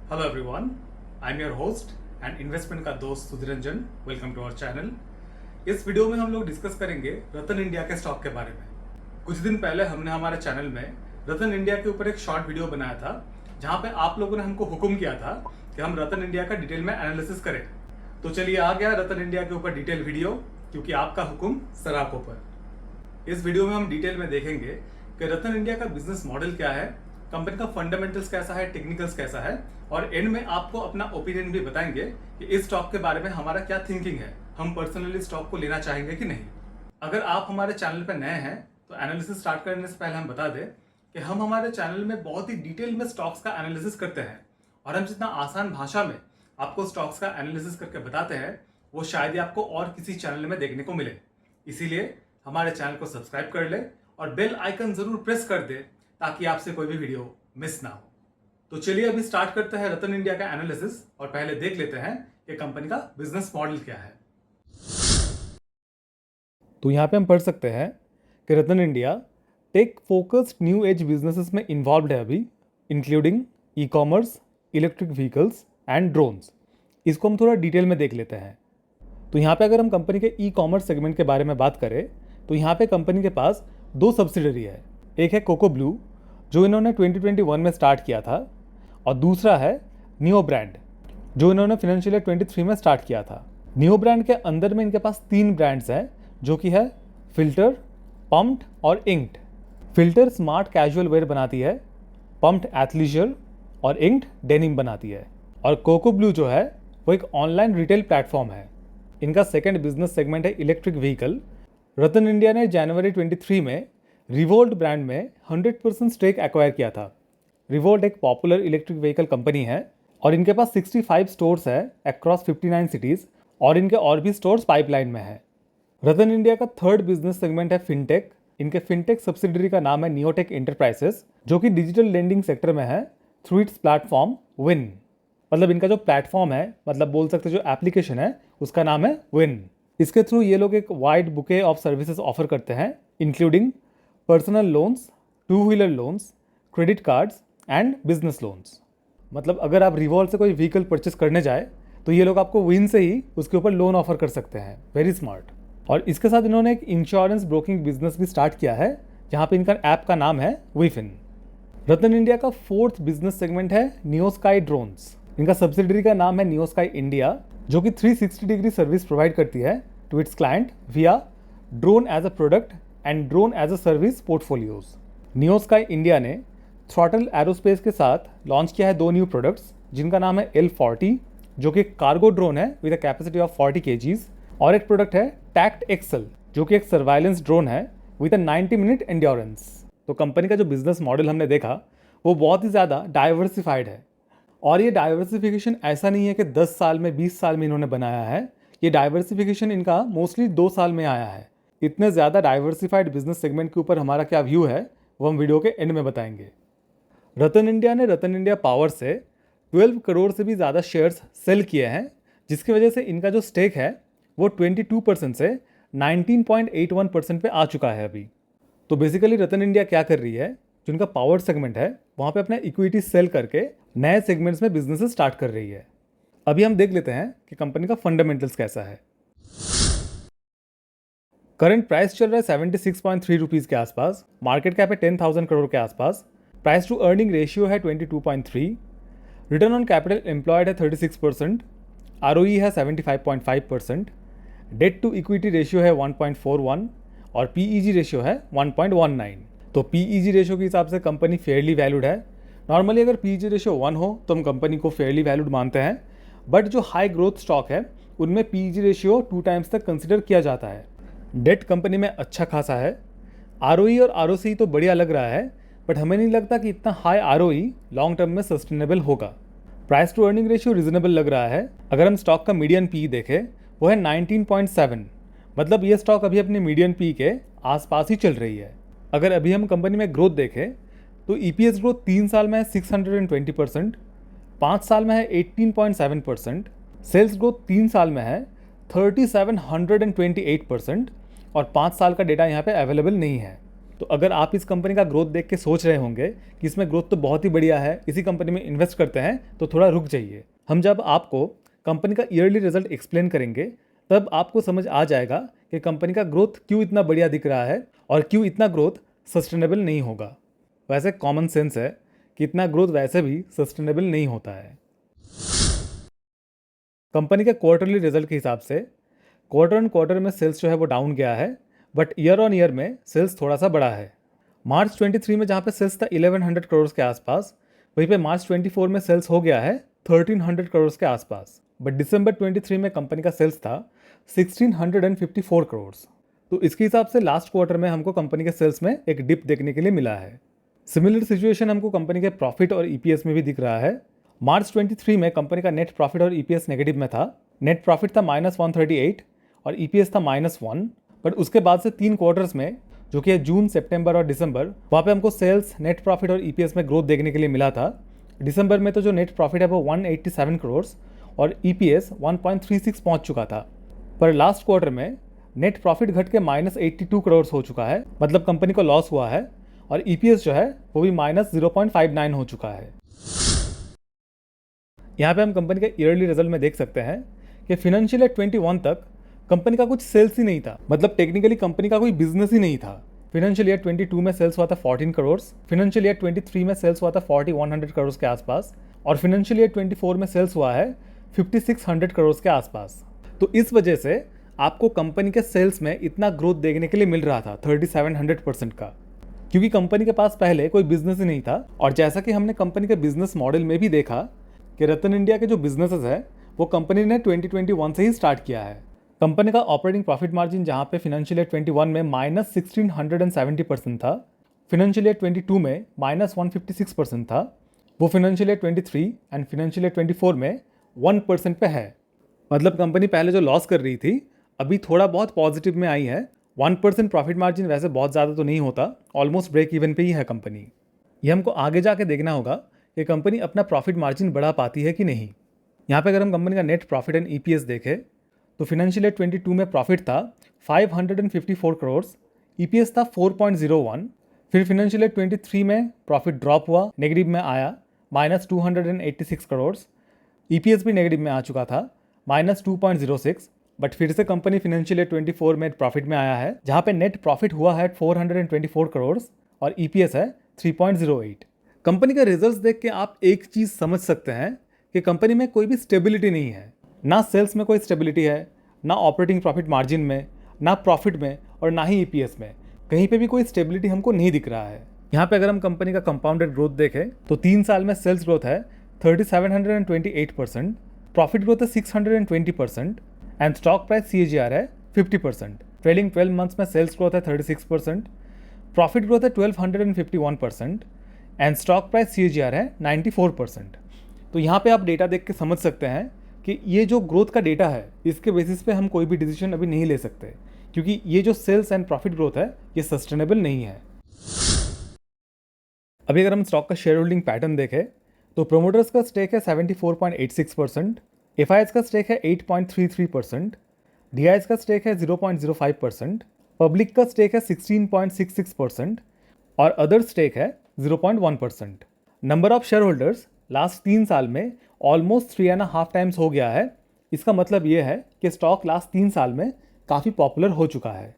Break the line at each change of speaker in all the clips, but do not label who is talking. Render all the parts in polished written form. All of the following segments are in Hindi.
Hello everyone, I am your host and investment का दोस्त Sudhiranjan. Welcome to our channel. इस वीडियो में हम लोग डिस्कस करेंगे रतन इंडिया के स्टॉक के बारे में। कुछ दिन पहले हमने हमारे चैनल में रतन इंडिया के ऊपर एक शॉर्ट वीडियो बनाया था, जहां पे आप लोगों ने हमको हुक्म किया था कि हम रतन इंडिया का डिटेल में एनालिसिस करें। तो चलिए आ गया रतन इंडिया के ऊपर डिटेल वीडियो, क्योंकि आपका हुक्म सराखों पर। इस वीडियो में हम डिटेल में देखेंगे कि रतन इंडिया का बिजनेस मॉडल क्या है, कंपनी का फंडामेंटल्स कैसा है, टेक्निकल्स कैसा है, और एंड में आपको अपना ओपिनियन भी बताएंगे कि इस स्टॉक के बारे में हमारा क्या थिंकिंग है, हम पर्सनली स्टॉक को लेना चाहेंगे कि नहीं। अगर आप हमारे चैनल पर नए हैं तो एनालिसिस स्टार्ट करने से पहले हम बता दें कि हम हमारे चैनल में बहुत ही डिटेल में स्टॉक्स का एनालिसिस करते हैं, और हम जितना आसान भाषा में आपको स्टॉक्स का एनालिसिस करके बताते हैं वो शायद ही आपको और किसी चैनल में देखने को मिले। इसीलिए हमारे चैनल को सब्सक्राइब कर ले और बेल आइकन जरूर प्रेस कर दे, ताकि आपसे कोई भी वीडियो मिस ना हो। तो चलिए अभी स्टार्ट करते हैं रतन इंडिया का एनालिसिस, और पहले देख लेते हैं कि कंपनी का बिजनेस मॉडल क्या है।
तो यहाँ पे हम पढ़ सकते हैं कि Ratan India tech focused new age businesses में इन्वॉल्व है अभी, including e commerce, electric vehicles and drones. इसको हम थोड़ा डिटेल में देख लेते हैं। तो यहाँ पे अगर हम कंपनी के ई कॉमर्स सेगमेंट के बारे में बात करें तो यहाँ पे कंपनी के पास दो सब्सिडरी है। एक है कोको ब्लू, जो इन्होंने 2021 में स्टार्ट किया था, और दूसरा है नियो ब्रांड, जो इन्होंने फाइनेंशियल ईयर 23 में स्टार्ट किया था। नियो ब्रांड के अंदर में इनके पास तीन ब्रांड्स हैं, जो कि है फिल्टर, पम्प्ड और inked. Filter smart casual wear बनाती है, पम्प्ड एथलीजर और इंक्ड डेनिम बनाती है, और कोको ब्लू जो है वो एक ऑनलाइन रिटेल प्लेटफॉर्म है। इनका सेकेंड बिजनेस सेगमेंट है इलेक्ट्रिक व्हीकल। रतन इंडिया ने जनवरी 23 में रिवोल्ट ब्रांड में 100% स्टेक एक्वायर किया था। रिवोल्ट एक पॉपुलर इलेक्ट्रिक व्हीकल कंपनी है, और इनके पास 65 स्टोर्स है अक्रॉस 59 सिटीज़, और इनके और भी स्टोर्स पाइपलाइन में है। रतन इंडिया का थर्ड बिजनेस सेगमेंट है फिनटेक। इनके फिनटेक सब्सिडरी का नाम है नियोटेक एंटरप्राइजेस, जो कि डिजिटल लेंडिंग सेक्टर में है थ्रू इट्स प्लेटफॉर्म विन। मतलब इनका जो प्लेटफॉर्म है, मतलब बोल सकते जो एप्लीकेशन है, उसका नाम है विन। इसके थ्रू ये लोग एक wide bouquet of services offer करते हैं, including personal loans, two wheeler loans, credit cards and business loans. मतलब अगर आप रिवॉल्ट से कोई व्हीकल परचेस करने जाए तो ये लोग आपको विन से ही उसके ऊपर लोन ऑफर कर सकते हैं। Very smart. और इसके साथ इन्होंने एक इंश्योरेंस ब्रोकिंग बिजनेस भी स्टार्ट किया है, जहाँ पे इनका ऐप का नाम है वीफिन। रतन इंडिया का फोर्थ बिजनेस सेगमेंट है नियो स्काई ड्रोन्स। इनका सब्सिडरी का नाम है नियो स्काई इंडिया, जो कि 360 डिग्री सर्विस प्रोवाइड करती है to its client via drone as a product and drone as a service portfolios. Neo Sky India ने थ्रॉटल एरोस्पेस के साथ लॉन्च किया है दो न्यू प्रोडक्ट्स, जिनका नाम है L40, जो कि कार्गो ड्रोन है with a capacity of 40 kgs, और एक प्रोडक्ट है टैक्ट एक्सल, जो कि एक सर्वाइलेंस ड्रोन है विद अ 90 मिनट एंड्योरेंस। तो कंपनी का जो बिजनेस मॉडल हमने देखा वो बहुत ही ज़्यादा डाइवर्सिफाइड है, और ये डाइवर्सिफिकेशन ऐसा नहीं है कि 10 साल में 20 साल में इन्होंने बनाया है। ये डाइवर्सिफिकेशन इनका मोस्टली 2 साल में आया है। इतने ज़्यादा डाइवर्सिफाइड बिजनेस सेगमेंट के ऊपर हमारा क्या व्यू है वो हम वीडियो के एंड में बताएंगे। रतन इंडिया ने रतन इंडिया पावर से 12 करोड़ से भी ज़्यादा शेयर्स सेल किए हैं, जिसकी वजह से इनका जो स्टेक है वो 22% से 19.81% पे आ चुका है अभी। तो बेसिकली रतन इंडिया क्या कर रही है, जो इनका पावर सेगमेंट है वहाँ पे अपना इक्विटी सेल करके नए सेगमेंट्स में बिजनेसेस स्टार्ट कर रही है। अभी हम देख लेते हैं कि कंपनी का फंडामेंटल्स कैसा है। करंट प्राइस चल रहा है 76.3 रुपीज़ के आसपास, मार्केट कैप है 10,000 करोड़ के आसपास, प्राइस टू अर्निंग रेशियो है 22.3, रिटर्न ऑन कैपिटल एम्प्लॉयड है 36%, ROE है 75.5%, डेट टू इक्विटी रेशियो है 1.41 और PEG रेशियो है 1.19। तो PEG रेशियो के हिसाब से कंपनी फेयरली वैल्यूड है। नॉर्मली अगर PEG रेशियो 1 हो तो हम कंपनी को फेयरली वैल्यूड मानते हैं, बट जो हाई ग्रोथ स्टॉक है उनमें PEG रेशियो 2 टाइम्स तक कंसिडर किया जाता है। डेट कंपनी में अच्छा खासा है। ROE और ROC तो बढ़िया लग रहा है, बट हमें नहीं लगता कि इतना हाई ROE लॉन्ग टर्म में सस्टेनेबल होगा। Price to earning ratio reasonable लग रहा है। अगर हम स्टॉक का मीडियन PE देखें वो है 19.7, मतलब ये स्टॉक अभी अपने मीडियन PE के आसपास ही चल रही है। अगर अभी हम कंपनी में ग्रोथ देखें तो EPS ग्रोथ 3 साल में है 620%, 5 साल में है 18.7%, सेल्स ग्रोथ 3 साल में है 3728%, और 5 साल का डेटा यहाँ पे अवेलेबल नहीं है। तो अगर आप इस कंपनी का ग्रोथ देख के सोच रहे होंगे कि इसमें ग्रोथ तो बहुत ही बढ़िया है, इसी कंपनी में इन्वेस्ट करते हैं, तो थोड़ा रुक जाइए। हम जब आपको कंपनी का ईयरली रिजल्ट एक्सप्लेन करेंगे तब आपको समझ आ जाएगा कि कंपनी का ग्रोथ क्यों इतना बढ़िया दिख रहा है और क्यों इतना ग्रोथ सस्टेनेबल नहीं होगा। वैसे कॉमन सेंस है कि इतना ग्रोथ वैसे भी सस्टेनेबल नहीं होता है। कंपनी के क्वार्टरली रिजल्ट के हिसाब से क्वार्टर ऑन क्वार्टर में सेल्स जो है वो डाउन गया है, बट ईयर ऑन ईयर में सेल्स थोड़ा सा बढ़ा है। मार्च 23 में जहाँ पे सेल्स था 1100 करोड़ के आसपास, वहीं पे मार्च 24 में सेल्स हो गया है 1300 करोड़ के आसपास। बट दिसंबर 23 में कंपनी का सेल्स था 1654 करोड़। तो इसके हिसाब से लास्ट क्वार्टर में हमको कंपनी के सेल्स में एक डिप देखने के लिए मिला है। सिमिलर सिचुएशन हमको कंपनी के प्रॉफिट और ईपीएस में भी दिख रहा है। मार्च 23 में कंपनी का नेट प्रॉफिट और ईपीएस नेगेटिव में था। नेट प्रॉफिट था -138 और ईपीएस था -1। बट उसके बाद से 3 क्वार्टर्स में, जो कि है जून, सितंबर और दिसंबर, वहाँ पे हमको सेल्स, नेट प्रॉफिट और ईपीएस में ग्रोथ देखने के लिए मिला था। दिसंबर में तो जो नेट प्रॉफिट है वो 187 करोड़ और ईपीएस 1.36 पहुँच चुका था। पर लास्ट क्वार्टर में नेट प्रॉफिट घट के -82 करोड़ हो चुका है, मतलब कंपनी को लॉस हुआ है, और ईपीएस जो है वो भी -0.59 हो चुका है। यहाँ पे हम कंपनी के ईयरली रिजल्ट में देख सकते हैं कि फिनेंशियल ईयर 21 तक कंपनी का कुछ सेल्स ही नहीं था, मतलब टेक्निकली कंपनी का कोई बिजनेस ही नहीं था। फिनेंशियल ईयर 22 में सेल्स हुआ था 14 करोड़, फिनेंशियल ईयर 23 में सेल्स हुआ था 4100 करोड़ के आसपास, और फिनेंशियल ईयर 24 में सेल्स हुआ है 5600 करोड़ के आसपास। तो इस वजह से आपको कंपनी के सेल्स में इतना ग्रोथ देखने के लिए मिल रहा था 3700% का, क्योंकि कंपनी के पास पहले कोई बिजनेस ही नहीं था। और जैसा कि हमने कंपनी के बिजनेस मॉडल में भी देखा कि रतन इंडिया के जो बिजनेसेस है वो कंपनी ने 2021 से ही स्टार्ट किया है। कंपनी का ऑपरेटिंग प्रॉफिट मार्जिन जहां पे फिनेंशियल ईयर 21 में -1670% था, फिनेंशियल ईयर 22 में -156% था, वो financial year 23 and financial year 24 में 1% पे है। मतलब कंपनी पहले जो लॉस कर रही थी अभी थोड़ा बहुत पॉजिटिव में आई है। 1% प्रॉफिट मार्जिन वैसे बहुत ज़्यादा तो नहीं होता, ऑलमोस्ट ब्रेक इवन पे ही है कंपनी। ये हमको आगे जाके देखना होगा कि कंपनी अपना प्रॉफिट मार्जिन बढ़ा पाती है कि नहीं। यहाँ पे अगर हम कंपनी का नेट प्रॉफिट एंड ईपीएस देखें तो फिनेंशियल ईयर 22 में प्रॉफिट था 554 करोड़, ईपीएस था 4.01। फिर फिनेंशियल ईयर 23 में प्रॉफिट ड्रॉप हुआ, नेगेटिव में आया -286 करोड़, ईपीएस भी नेगेटिव में आ चुका था -2.06। बट फिर से कंपनी फिनेंशियल ईयर 24 में प्रॉफिट में आया है, जहाँ पे नेट प्रॉफिट हुआ है 424 करोड़ और ईपीएस है 3.08। कंपनी का रिजल्ट्स देख के आप एक चीज़ समझ सकते हैं कि कंपनी में कोई भी स्टेबिलिटी नहीं है। ना सेल्स में कोई स्टेबिलिटी है, ना ऑपरेटिंग प्रॉफिट मार्जिन में, ना प्रॉफिट में, और ना ही ईपीएस में। कहीं पे भी कोई स्टेबिलिटी हमको नहीं दिख रहा है। यहाँ पे अगर हम कंपनी का कंपाउंडेड ग्रोथ देखें तो 3 साल में सेल्स ग्रोथ है 3728%, प्रॉफिट ग्रोथ है 620% एंड स्टॉक प्राइस CAGR है 50%। ट्रेलिंग 12 मंथ्स में सेल्स ग्रोथ है 36%, प्रॉफिट ग्रोथ है 1251% एंड स्टॉक प्राइस CAGR है 94%। तो यहाँ पे आप डेटा देख के समझ सकते हैं कि ये जो ग्रोथ का डेटा है इसके बेसिस पे हम कोई भी डिसीजन अभी नहीं ले सकते, क्योंकि ये जो सेल्स एंड प्रॉफिट ग्रोथ है ये सस्टेनेबल नहीं है। अभी अगर हम स्टॉक का शेयर होल्डिंग पैटर्न देखें तो प्रोमोटर्स का स्टेक है 74.86%, FIs का स्टेक है 8.33%, DIs का स्टेक है 0.05%, पब्लिक का स्टेक है 16.66% और अदर स्टेक है 0.1%। Number of share holders last 3 साल में ऑलमोस्ट 3.5 टाइम्स हो गया है। इसका मतलब ये है कि स्टॉक लास्ट 3 साल में काफ़ी पॉपुलर हो चुका है।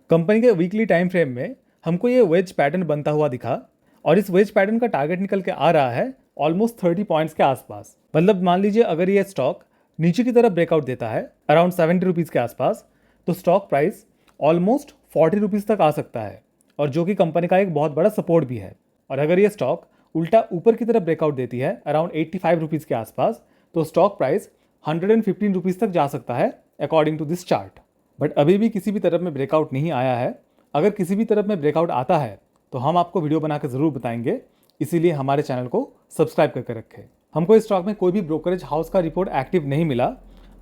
कंपनी के वीकली टाइम फ्रेम में हमको ये वेज पैटर्न बनता हुआ दिखा और इस वेज पैटर्न का टारगेट निकल के आ रहा है ऑलमोस्ट 30 पॉइंट्स के आसपास। मतलब मान लीजिए अगर ये स्टॉक नीचे की तरफ ब्रेकआउट देता है अराउंड 70 रुपीज़ के आसपास, तो स्टॉक प्राइस ऑलमोस्ट 40 रुपीज़ तक आ सकता है, और जो कि कंपनी का एक बहुत बड़ा सपोर्ट भी है। और अगर ये स्टॉक उल्टा ऊपर की तरफ ब्रेकआउट देती है अराउंड 85 रुपीज़ के आसपास, तो स्टॉक प्राइस 115 रुपीज़ तक जा सकता है according to this chart. But अभी भी किसी भी तरफ में ब्रेकआउट नहीं आया है। अगर किसी भी तरफ में ब्रेकआउट आता है तो हम आपको वीडियो बना के ज़रूर बताएंगे, इसीलिए हमारे चैनल को सब्सक्राइब करके रखें। हमको इस स्टॉक में कोई भी ब्रोकरेज हाउस का रिपोर्ट एक्टिव नहीं मिला।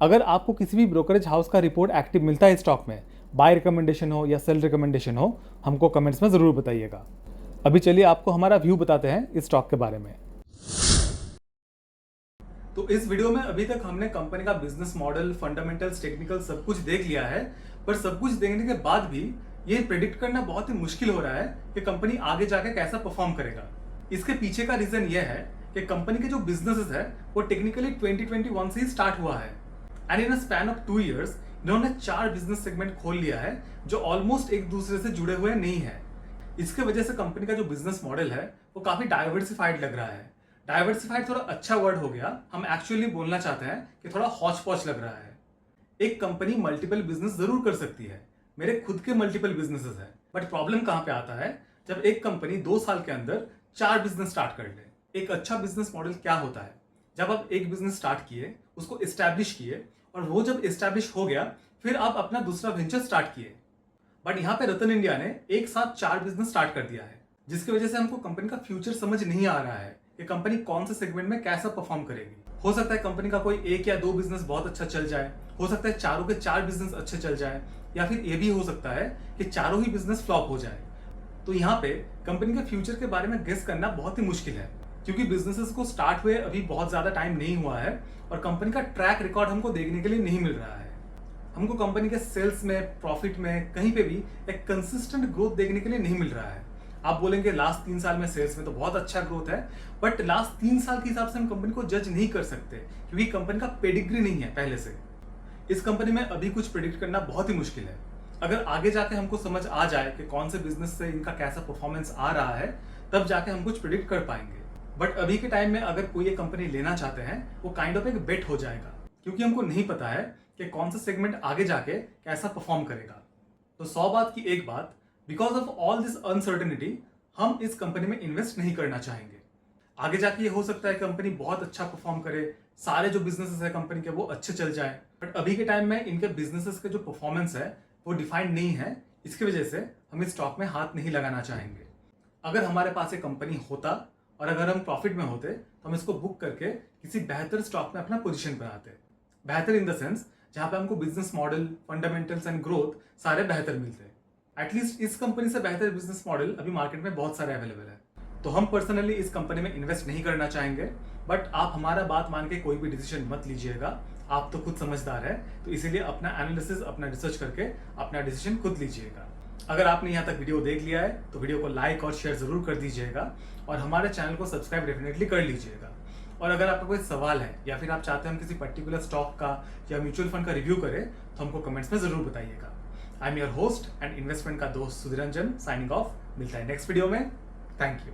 अगर आपको किसी भी ब्रोकरेज हाउस का रिपोर्ट एक्टिव मिलता है स्टॉक में, बाय रिकमेंडेशन हो या सेल रिकमेंडेशन हो, हमको कमेंट्स में ज़रूर बताइएगा। अभी चलिए आपको हमारा व्यू बताते हैं इस स्टॉक के बारे में।
तो इस वीडियो में अभी तक हमने कंपनी का बिजनेस मॉडल, फंडामेंटल्स, टेक्निकल सब कुछ देख लिया है। पर सब कुछ देखने के बाद भी ये प्रेडिक्ट करना बहुत ही मुश्किल हो रहा है कि कंपनी आगे जाके कैसा परफॉर्म करेगा। इसके पीछे का रीजन ये है कि कंपनी के जो बिजनेसेस है वो टेक्निकली 2021 से ही स्टार्ट हुआ है and in a span of 2 years इन्होंने 4 बिजनेस सेगमेंट खोल लिया है जो ऑलमोस्ट एक दूसरे से जुड़े हुए नहीं है। इसके वजह से कंपनी का जो बिजनेस मॉडल है वो काफी डाइवर्सिफाइड लग रहा है। डाइवर्सिफाइड थोड़ा अच्छा वर्ड हो गया, हम एक्चुअली बोलना चाहते हैं कि थोड़ा हौच पौच लग रहा है। एक कंपनी मल्टीपल बिजनेस जरूर कर सकती है, मेरे खुद के मल्टीपल बिजनेसेस है, बट प्रॉब्लम कहां पे आता है जब एक कंपनी 2 साल के अंदर 4 बिजनेस स्टार्ट कर ले। एक अच्छा बिजनेस मॉडल क्या होता है, जब आप एक बिजनेस स्टार्ट किए, उसको इस्टेब्लिश किए और वो जब इस्टेब्लिश हो गया फिर आप अपना दूसरा वेंचर स्टार्ट किए। बट यहाँ पे रतन इंडिया ने एक साथ 4 बिजनेस स्टार्ट कर दिया है, जिसकी वजह से हमको कंपनी का फ्यूचर समझ नहीं आ रहा है कि कंपनी कौन से सेगमेंट में कैसा परफॉर्म करेगी। हो सकता है कंपनी का कोई 1 या 2 बिजनेस बहुत अच्छा चल जाए, हो सकता है चारों के 4 बिजनेस अच्छे चल जाए, या फिर ये भी हो सकता है कि चारों ही बिजनेस फ्लॉप हो जाए। तो यहाँ पे कंपनी के फ्यूचर के बारे में गेस करना बहुत ही मुश्किल है, क्योंकि बिजनेसेस को स्टार्ट हुए अभी बहुत ज्यादा टाइम नहीं हुआ है और कंपनी का ट्रैक रिकॉर्ड हमको देखने के लिए नहीं मिल रहा है। हमको कंपनी के सेल्स में, प्रॉफिट में, कहीं पे भी एक कंसिस्टेंट ग्रोथ देखने के लिए नहीं मिल रहा है। आप बोलेंगे लास्ट 3 साल में सेल्स में तो बहुत अच्छा ग्रोथ है, बट लास्ट 3 साल के हिसाब से हम कंपनी को जज नहीं कर सकते क्योंकि कंपनी का पेडिग्री नहीं है पहले से। इस कंपनी में अभी कुछ प्रेडिक्ट करना बहुत ही मुश्किल है। अगर आगे जाके हमको समझ आ जाए कि कौन से बिजनेस से इनका कैसा परफॉर्मेंस आ रहा है, तब जाके हम कुछ प्रेडिक्ट कर पाएंगे। बट अभी के टाइम में अगर कोई ये कंपनी लेना चाहते हैं, वो काइंड ऑफ एक बेट हो जाएगा, क्योंकि हमको नहीं पता है कि कौन सा सेगमेंट आगे जाके कैसा परफॉर्म करेगा। तो 100 बात की एक बात, because of all this uncertainty हम इस कंपनी में इन्वेस्ट नहीं करना चाहेंगे। आगे जाके ये हो सकता है कंपनी बहुत अच्छा परफॉर्म करे, सारे जो बिजनेसेस है कंपनी के वो अच्छे चल जाए, बट अभी के टाइम में इनके बिजनेसेस के जो परफॉर्मेंस है वो डिफाइंड नहीं है। इसकी वजह से हम इस स्टॉक में हाथ नहीं लगाना चाहेंगे। अगर हमारे पास एक कंपनी होता और अगर हम प्रॉफिट में होते तो हम इसको बुक करके किसी बेहतर स्टॉक में अपना पोजीशन बनाते। बेहतर इन द सेंस जहां पे हमको business model, fundamentals and growth सारे बेहतर मिलते हैं। एटलीस्ट इस कंपनी से बेहतर बिजनेस मॉडल अभी मार्केट में बहुत सारे अवेलेबल है। तो हम पर्सनली इस कंपनी में इन्वेस्ट नहीं करना चाहेंगे, बट आप हमारा बात मान के कोई भी डिसीजन मत लीजिएगा। आप तो खुद समझदार है, तो इसीलिए अपना एनालिसिस, अपना रिसर्च करके अपना डिसीजन खुद लीजिएगा। अगर आपने यहाँ तक वीडियो देख लिया है तो वीडियो को लाइक और शेयर जरूर कर दीजिएगा और हमारे चैनल को सब्सक्राइब डेफिनेटली कर लीजिएगा। और अगर आपका कोई सवाल है या फिर आप चाहते हैं हम किसी पर्टिकुलर स्टॉक का या म्यूचुअल फंड का रिव्यू करें तो हमको कमेंट्स में जरूर बताइएगा। आई am your host and investment का दोस्त सुधिरंजन साइनिंग ऑफ। मिलता है नेक्स्ट वीडियो में। Thank you.